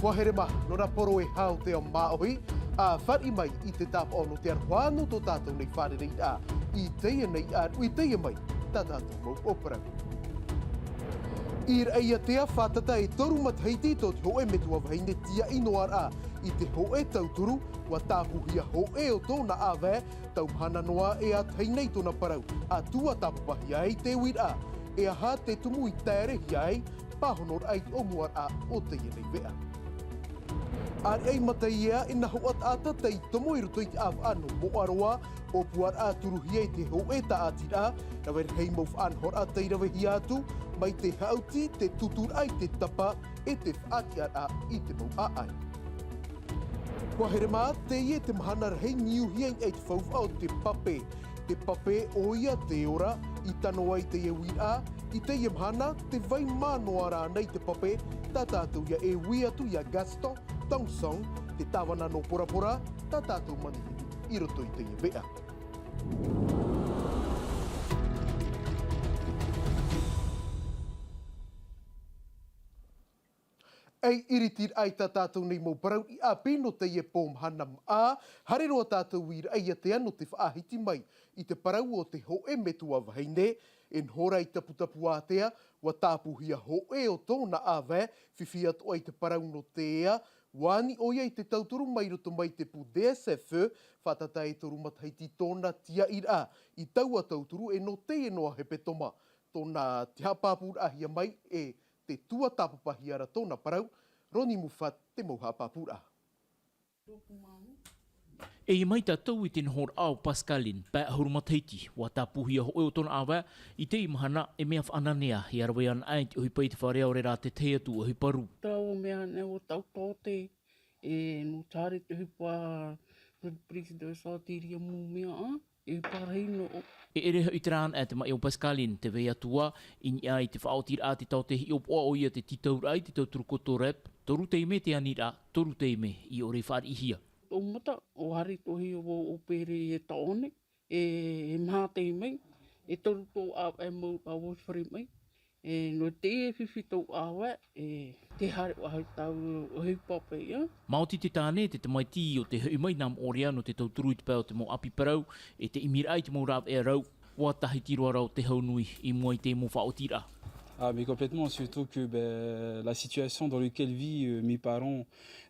Wahere maha, no na poro e hao te o maohi, a whari mai I te tapa ono te arwano tō tātou nei whare rei a, I teia nei a, ui teia mai, tā tātou mau opera. I reia tea whātata e toru mathaiti tō te hoe metua vaine tia inoar a, I te hoe tauturu, wa tāpuhia hoe o tōna awe, tau hana noa e a teinei tōna parau, a tua tāpupahia ei te wir a, e aha te tumu I tārehi ai, pāhonor ai o muar a o teia nei vea. Ar ei mata ia ina hoat ata tei tomo I roto I te av anu mo aroa o puar a turuhia I te hoe ta atira na wer hei mau whanhor a teirawe hi atu mai te hauti te tutur ai te tapa e te whaati a I te mau a ai. Kua here mā te ie te mahana rei niuhia I te whauwha o te pape o ia te ora I tano ai te ewi a I te ie mahana te vai mānoa rā nei te pape tā tātou ia e wi atu ia Gaston Tong Song, te tawana no pora, tā tātou manihini I roto I te ia vea. Ei iritir ai tā tātou nei mō parau I a pino te ia pōm hanam a, hare roa tātou I reia te ano te whaahiti mai I te parau o te hoe metua vaheine, en hora I taputapu a tea, wa tāpuhia hoe o tōna awe, whiwhia toa I te parau no te ea, wani oia I te tauturu mai roto mai te pu DSF, whatata e toru mathaiti tōna tia ira, I taua tauturu e no te noa hepe toma, tōna te hapapur ahia mai e te tua tapapahiara tōna parau, Roni Mufat te mau hapapura. E mai tātou I te nhor au Pascaline, pē ahuru mataiti, wa tā puhia hoe o tōna awa, I te imahana e mea whananea, I arawe an ai te uhipa I te whare aure rā te teatu o hiparu. Tau mea ne o tau tōte, e no tāre te uhipa President Sātiria mō mea a, e parahino o. E ere I te rāna e te mai o Pascaline, te vei atua, ini ai te whaotir a te tau te hi o poa o ia te titaur ai, te tau turukoto rep, toru te ime te anira, toru te ime I ore whare ihia. O mata, o hari tohi o pere e taone, e maha te mai, e toru tō a e mau a woswhare mai, e no te e whiwhi tō awa, e te hare o hau tau o hei pape, ia. Maoti te tāne, te mai ti o te hui mai nam orea no te tauturu I te pēo te mo api parau, e te imir ai te mo rāw e rau, wa tahi tiroa rau te haunui I mua I te mo whaotira. Ah, mais complètement, surtout que la situation dans laquelle vivent mes parents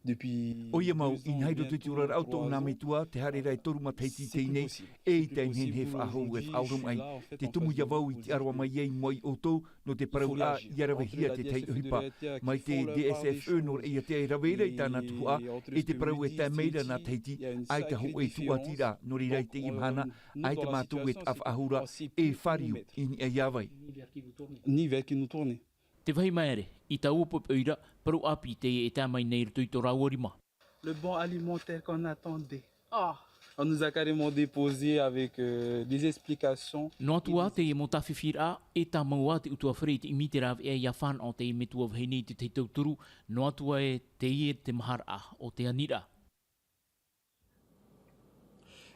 depuis... O ia mau, I nai roto te ura auto o nā metua, te hare rai toru mataiti teinei, e I te hen he whahau e whaurum ai. Te tumu ia wau I te arwa mai ei moi o tō, no te parau a I arawehia te tei uhipa, mai te DSF no reia te raweira I tāna tuhua, e te parau e tā meira nā teiti, ai te ho e tuatira, no ri rai te imhana, ai te mātou e awahura, e whariu I a iawai. Ni vers qui nous tourne. Te wahi maere, I tā upop oira, paru api te e tā mai nei rutu I tō rauarima. Le bon alimentaire qu'on attendait. Ah, on nous a carrément déposé avec des explications. No atua te e mo tawhiwhira e tā maua te utua whare te imite raw e ia whan o te metua wahine te te tauturu, no atua e te ie te mahara o te anira.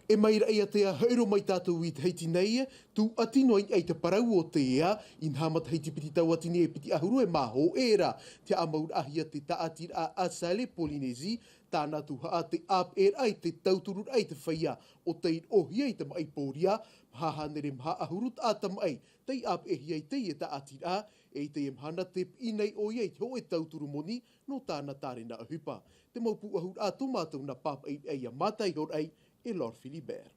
E mai reia te a haero mai tātou I te heiti nei, tū atino ai te parau o te ea, in hamat heiti piti tau atine e piti ahuru e maho era, te amaur ahia te taatir a Asale Polinesi, tāna tu haa te ap ai te tauturur ai te whaia, o te ohia I te mai pōria, hahanere mha ahurut a tam ai, te ap hia I te e taatir a, e te mhana te inei o iei te hoe tauturu moni, no tāna tārena ahupa. Te maupu ahur a tō na pap ai a matai hor ai, et Laure Philibert.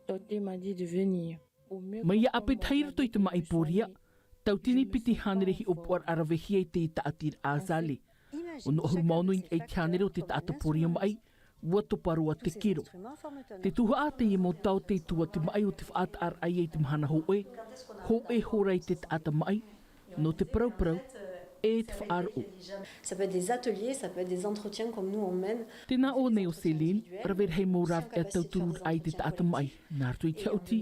Tauti m'a dit de venir. Mai ia ape taira toi te mai pōria, tautini piti hanerehi o puar arawehia I te taatir a Asale. O no ahuru maunu I te hanere o te taata pōria mai, ua to parua te kiro. Te tuha a te I mo tau te tua te mai o te whaata ar ai te mahana hoe horai te taata mai, no te parau, e te whaaro. Ça peut être des ateliers, ça peut être des entretiens comme nous on mène. Tēnā o nei o Céline, rawer hei mō raw e tauturu ai te taata mai. Nārtu I te auti,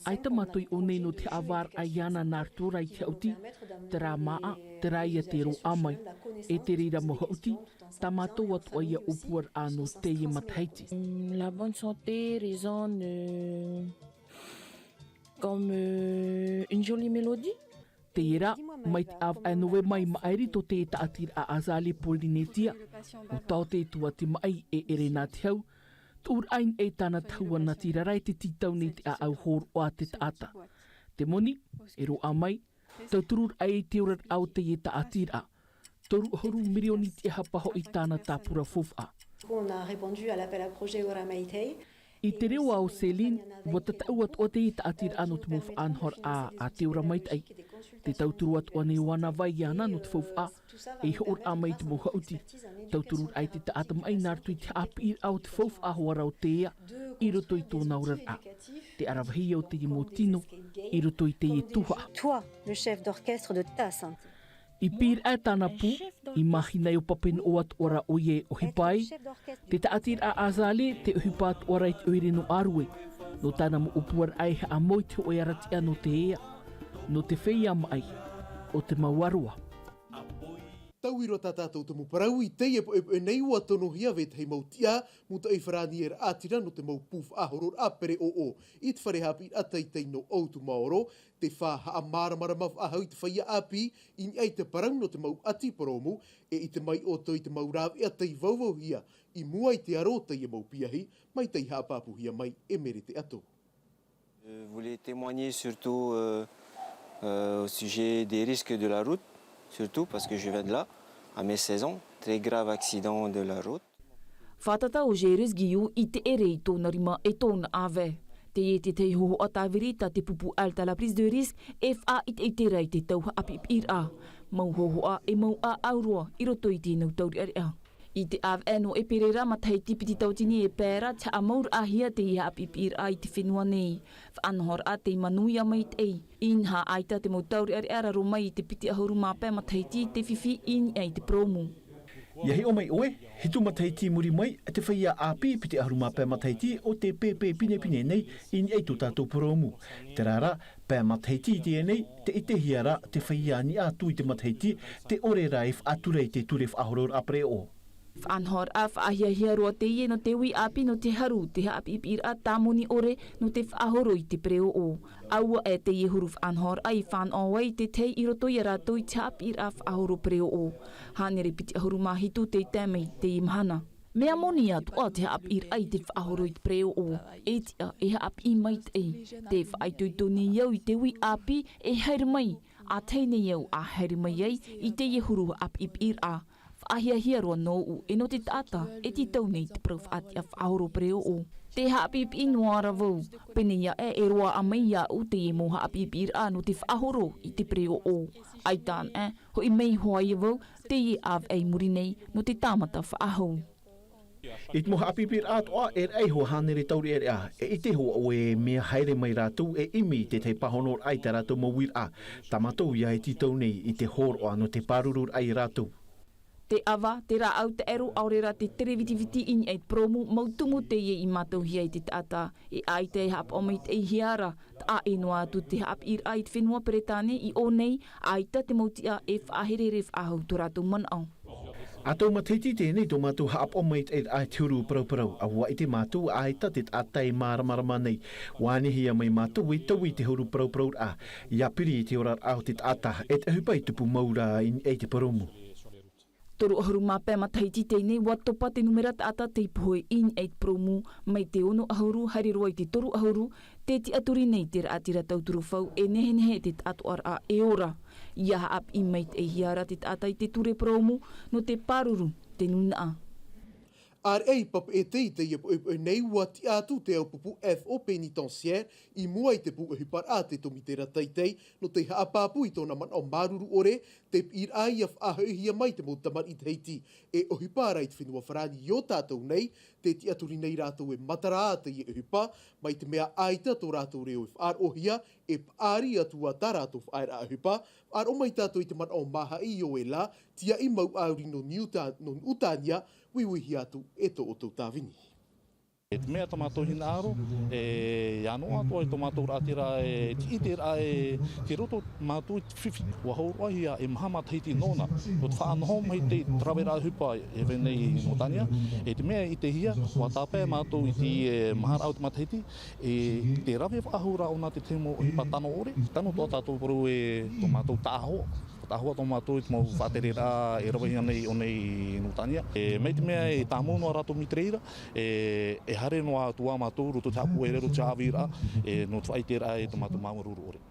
ai ta matoi o nei no te awar ai ana nārtu rai te auti, te rā maa, te rā ia te ro amai, e te reira moha auti, ta mātou atu ai a upuar anō te i mathaiti. La bonne santé résonne comme une jolie mélodie. te ira, mai te av anowe mai maeri to te taatir a Azali Polynesia. O tau te tua te mai e ere nā te hau, tur ain e tana taua na tirarai te titau ni te a au hor o a te taata. Te moni, e ro amai, tau turur ai te urat au te e taatira. Toru horu milioni te hapaho i tana tāpura fofa. On a répondu à l'appel à projet Ora Maitei. I te reo au Céline, wa tatau at o te i taatira anu te mof anhor a te ura maitai. Te tauturu at o ne wana vai ana no te fofa, e hor a mai te moha uti. Tauturu ai te taata mai nārtui te api i au te fofa hoa rau te ea, i roto i tōna urar a. Te arawahi au te i motino, i roto i te i tuha. Toi, le chef d'orchestre de ta santé. I pīr e tāna pū, i mahi nei o papen o at ora oie o hipai, te taatir a Azali te uhipat ora i te oire no arue, no tāna mo upuar ai a moi te oe aratia no te ea, no te whea mai, o te mauarua. Tauiro tā tātou te muparau i te e nei ua tono hia ve te mautia mu te wharani e atira no te mau puf ahoror apere o. I te whare hapi atai tei no autu maoro, te wha haa maramara mawh ahau te whaia api i ni ei te parang no te mau ati paromu e i te mai o toi te mau rawe atai vauvau hia i mua i te arota i mau piahi mai tei hapapu hia mai e mere te ato. Je voulais témoigner surtout au sujet des risques de la route. Surtout parce que je viens de là, à mes 16 ans, très grave accident de la route. Whatata o Jeres Giu i te ere i tōna rima e tōna ave. Te e te te hoho o tāwirita te pupu alta la prise de risque, FA i te rei te tauha api ir a. Mau hoho a e mau a aurua i roto i tēnau tauri are a. I te av eno e perera matai tipiti tautini e pēra ta a maur ahia te iha api ir a i te whenua nei. Whanhor a te manuia mai te ei. Inha aita te mautauri are ara romai i te piti ahuru mape matai ti te whiwhi in ei te promu. Ia he o mai oe, he tu matai ti muri mai, te whaia api piti ahuru mape matai ti o te pepe pine pine nei in ei tu tātou promu. Te rara, pē matai ti te nei, te ite hiara te whaia ni atu i te matai ti, te ore raif aturei te turef ahoror apre o. Whanhor a whaahia hia roa te ie no te ui api no te haru, te hapi ipir a tāmoni ore no te whaahoro i te preo o. Aua e te ie huru whanhor a i whan awai te tei i roto i rato i te hapi a whaahoro preo o. Hanere piti ahuru mahitu te tēmei te imhana. Mea moni atu a te hapi ai te whaahoro i te preo o. E tia e hapi mai te ei. Te whaitoi ni iau i te ui api e haere mai. A teine iau a haere mai ei i te ie huru api ipir a. Ahia hia roa no u, e no te tata, e ti tau nei te prau whaati a whaahoro preo o. Te haapip i noara vau, pene ia e roa a mai ia u te e mo haapip i ra no te whaahoro i te preo o. Aitan ho i mei hoa i vau, te i av ei muri nei no te tāmata whaahou. I te moha apipir atoa e rei ho hanere tauri e rea, e ite ho o e mea haere mai rātou e imi te te pahonor ai te rātou mawir a, tamatou ia e titau nei i te hor o ano te parurur ai rātou. Te awa, te rā au te ero aurera te terevitiviti in e promu mautumu te ie i mātou hia i te tata. E ai te hap o mei te hiara, ta a enoa atu te hap ir ai te whenua peretane i o nei, ai ta te mautia e whaherere whahau tu rātou manau. A tau matiti tēnei tō mātou hap o mei te ai te uru parau, a wai te mātou ai ta te atai māramarama nei. Wānehia mai mātou i tau i te huru parau a, ia piri i te orar au te ata, e te hupai tupu maura i e te paromu. Toru ahuru mape mataiti teinei watopa te numerata ata te ipohoi in eit promu mai te ono ahuru hari roa i te toru ahuru te ti aturi nei te raatira tauturu whau e nehe te atuar a e ora. Iaha ap i meit e hiara te atai te ture promu no te paruru te nuna. Ar ei pap e te nei ua ti atu te au pupu FO penitenciaire i mua i te puku hipar a te tomitera teitei no te haapapu i tōna man o maruru ore te ir ai a whaaheuhia mai te motamar i te heiti e o hipara i te whenua wharani i o tātou nei te ti aturi nei rātou e matara a te i e hipa mai te mea aita tō rātou reo e whaar ohia e paari atua tā rātou whaera a hipa ar o mai tātou i te man o maha i o e la tia i mau auri no Utania wiwihi atu e tō o tau tāwini. E te mea tomato hina aro, e anoa ato e tomato ratira e iter a e te roto mātou i te whiwhi. Wa haurua hia e maha matahiti nona. O te whaanoho mai te trawera hupa e venei Motania. E te mea i te hia, wa tāpea mātou i te mahara au te matahiti. E te rawe whahura o nā te temo hipa tano ore. Tano toa tātou paru e tomato tāho. Tahua tō mātou i te mau whāterera e rawahi anei o nei Motania. E mei te mea e tā mono a rato mitreira, e hare noa tua mātou roto te hapu e rero te awira, e no te whaitera e tō mātou maururu ore.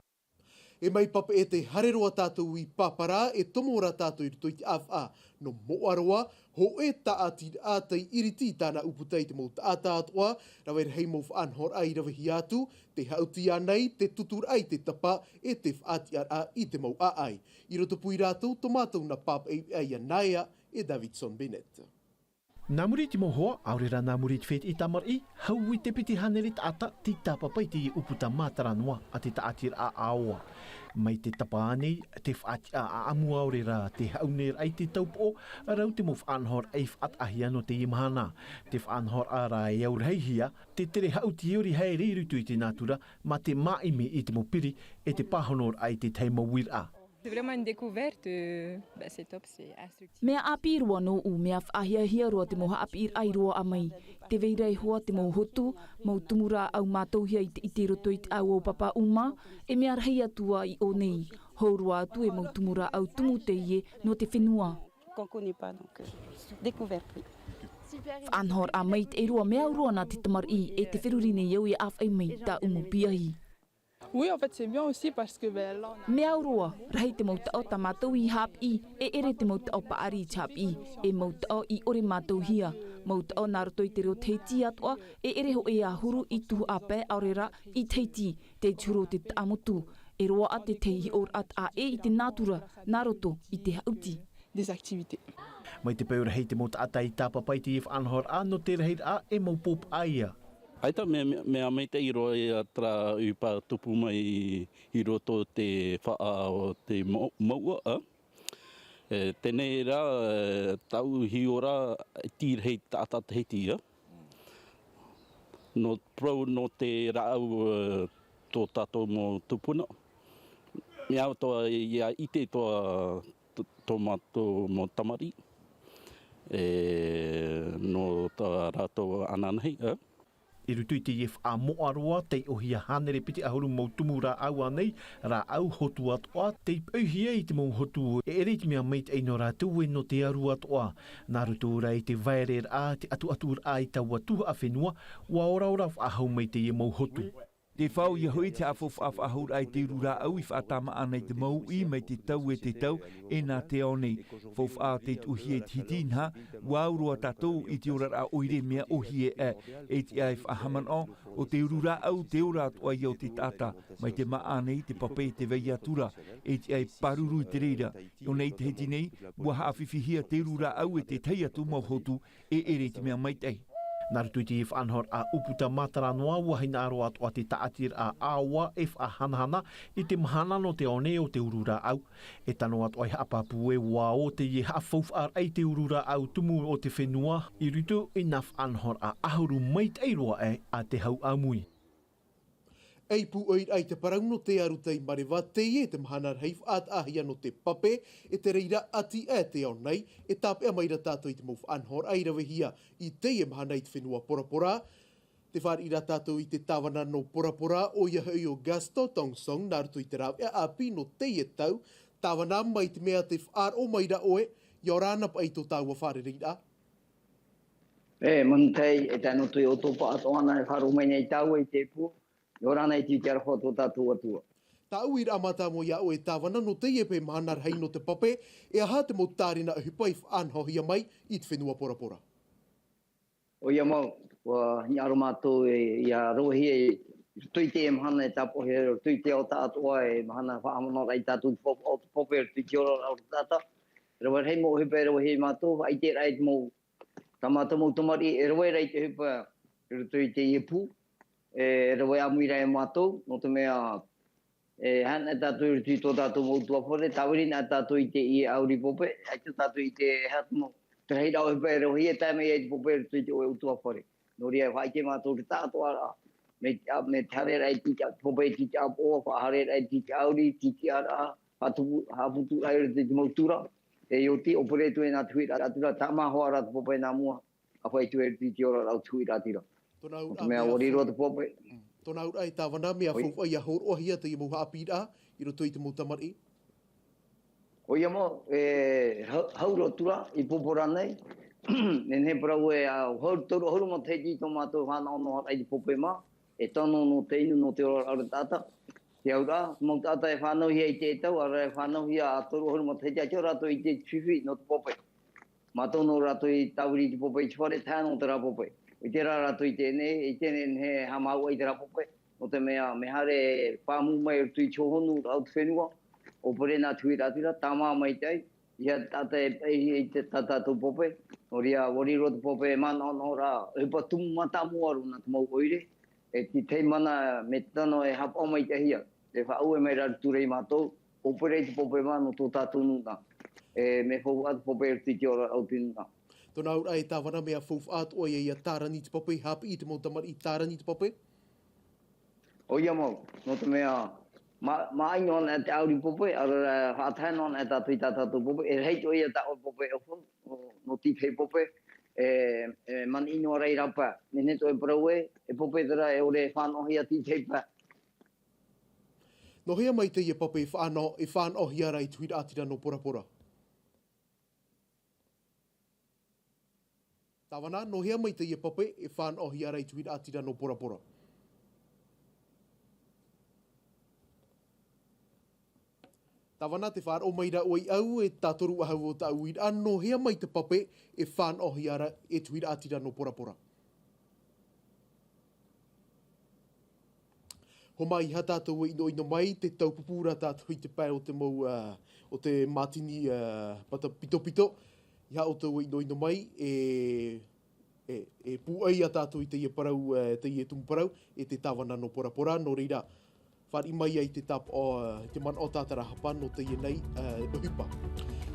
E mai papa e te hareroa tātou i papara e tomora tātou i rito i te awha no moaroa, ho e taati ātai iriti tāna uputei te mō tāta atoa, rawe hei mō whanhor ai rawahi atu, te hauti anei, te tutur ai te tapa, e te whaati a i te mau ai. I roto pui rātou, tomatou na papa e anaia e Davidson Bennett. Nā muri te mohoa, aurera nā muri te whet i tamar i, hau i te piti haneri ata ti tapapai te uputa mātaranua a te taatir a aoa. Mai te tapaanei, te whaati a amu aurera te hauner ai te taupo, arau te mo whanhor ai whaat ahia no te imahana. Te whanhor a ra e aurheihia, te tere hauti euri hei rirutu i te natura, ma te maimi i te mopiri e te pahonor ai te teima wira. C'est vraiment une découverte, c'est top, c'est instructif. Mea apirua no u mea whahiahia roa te moha apir ai roa a mai. Te veirei hoa te mau hotu, mau tumura au mātauhia i te roto i te au o papa uma, e mea rhei atua i o nei. Haurua atu e mau tumura au tumu te ie no te whenua. Qu'on connaît pas, donc découverte, oui. Whanhor a mai te e roa mea roa na te tamar i e te whirurine iau i awhai mai ta umu piahi. Oui, en fait, c'est bien aussi parce que là, on a... Mea urua, rahi te mauta o ta mātou i hap i, e ere te mauta o paari i chap i, e mauta o i ore mātou hia. Mauta o nā roto i te reo teiti atua, e ere ho e a huru i tuhu a pē aurera i teiti, te churo te amotu, e roa a te tehi or at a e i te nātura, nā roto i te hauti. Des activités. Mai te pēura hei te mauta ata i tāpapai te if anhor a no te rehir a e mau pop aia. Aita mea mai te iro e atra upa tupu mai i roto te whaa o te maua. Tēnei rā tau hiora tīrhei tātā te heiti. No prau no te rāu tō tātou mō tupuna. Mea toa ia ite toa tō mātou mō tamari. No tā rātou ananhei. I rutu i te ief a moaroa, te ohia hanere piti ahuru mau tumu rā au anei, rā au hotu atoa, te auhia i te mau hotu e ere te mea meit eino rā tue no te aru atoa. Nā rutu ora i te vaerer a, te atu a i taua tuha a whenua, wa ora ora ahau mei te i mau hotu. Te whau i hoi te afof ahur ai te rura au i whaatama anei te mau i mei te tau e te tau e nā te aonei. Fof a te uhi e titinha, waurua tatou i te ora a oire mea ohi e te ai whahaman o te rura au te ora atua i o te tata, mai te maa nei te pape te vei atura e te ai paruru i te reira. O nei te heti nei, mua hawhiwhihia te rura au e te teiatu mau hotu e ere te mea maitei. Nā rutu i te if anhor a uputa mataranoa wahina aro atoa te taatir a awa if a hanahana i te mahana no te one o te urura au. E tano atoa i hapapu e wao te i hafauf ar ai te urura au tumu o te whenua i rutu i naf anhor a ahuru meit eiroa e a te hau amui. Ei pu oir ai te parau no te aru tei marewa te e te mahana heif at ahia no te pape e te reira ati e te au nei e tāpea maira tātou i te mōwh anhor ai rawehia i te e mahana i te whenua porapora. Te whāri ira tātou i te tāwana no porapora o ia hui o Gasto Tongsong nā rutu i te rau e api no te e tau tāwana mai te mea te whaar o maira oe i o rāna pa i tō tāua whāre rira. Mantei e tēnu tui o tōpa atoana e wharu mai nei tau i te pu. Yorana i te arho tō tātua tua. Tā ui amata mo ia o e tāwana no te iepe mahanar hei no te pape e aha te mo tārina hupai whanhohia mai i te whenua porapora. O ia mau, ni aro mātou i a rohi e tui te mahana e tapohe, tui te o tātua e mahana whaamana rai tātou o te pape, tui te ora o tāta. Rawa hei mo hupai rohi mātou, ai te rai mo tamata mo tomari e rohe rai te hupai, tui te iepu. E rawe amuira e mātou, no te mea han e tātou i tō tātou mautua whore, tawiri nā tātou i te i auri pope, ai te tātou i te hatu mo. Te hei rau hepa e rohi e tāmei e te pope i te oe utua whore. Nori e whai ke mātou te tātoa me tare rai tika, pope tika apoa, whahare rai tika auri, tika ara, haputu ai te mautura. E oti opere tu e nā tui ratira, tā maho ara te pope nā mua, a whai tu e tiki ora rau tui ratira. Mea wariro te pope. Tōna ura e tāwana mea whauwhai a horohia te i muha apira, i roto i te mautamari. O ia mo, haurotura i popora nei, nene parau e haurotura horo mo te ki tō mātou whānau no harai te pope mā, e tono no te inu no te ora ara tata. Te aura, mō tata e whānau hia i te tau, ara e whānau hia a toru horo mo te kia rato i te whiwhi no te pope. Mātou no rato i tauri te pope i te whare tāno te rā pope. I te rā rato i tēnei, i tēnei he hamaua i te rā pope. No te mea, me hare whāmu mai o tui tōhonu au te whenua. O pere nā tui ratira, tā mā mai tei, ia tata e pei i te tata tō pope, o ria wariro te pope e mana ono rā, e pa tumu mata muaru nā te mau oire, e ti tei mana me tano e hapa mai te hia, e whaau e mai ratu rei mātou, o pere te pope mano tō tātou nuna, e me whau atu pope e tiki ora au tinuna. Tōna ura e tāwana mea whau atu o ia tārani te pope, hapi i te mautamari i tārani te pope? O ia mau, no te mea, mai non e te auri pope, ara hātai non e tātui tātātou pope, e rei toi e tā o pope e whun, no tīpei pope, e man ino rei rapa, nene toi parau e pope tera e ore whānohi a tīpei pa. No hea mai te ia pope e whānohi ara i tuit ātira no porapora. Tāwana, no hea mai te ia pope e whānohi ara i tuit ātira no porapora. Tawana te whāro maira oi au e tātoru ahau o ta uira. Anno hea mai te pape e whānohi ara e tuira atira no porapora. Ho mai ha tātou e ino mai te taupupura tātou i te pai o te mau o te matini pata pito pito. Iha o tau e ino mai e puai a tātou i te ia parau, te ia tumu parau e te tawana no porapora. No reira, whari mai ai te tap o te man o tātara hapa no te ienei uhipa.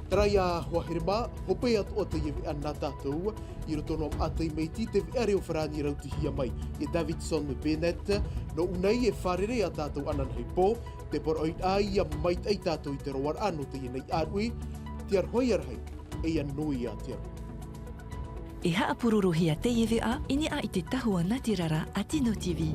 Tarai a Huaherema, hope atu o te iewe anā tātou, i roto no atei meiti te viare o wharani rau te hia mai. E Davidson me Bennett, no unai e wharere a tātou anan hei pō, te por oit ai a mait ai tātou i te roar anu te ienei arui, te arhoi arhei, e anui a te aru. E haa pururuhia te iewe a, ini a i te tahua Natirara a Tino TV.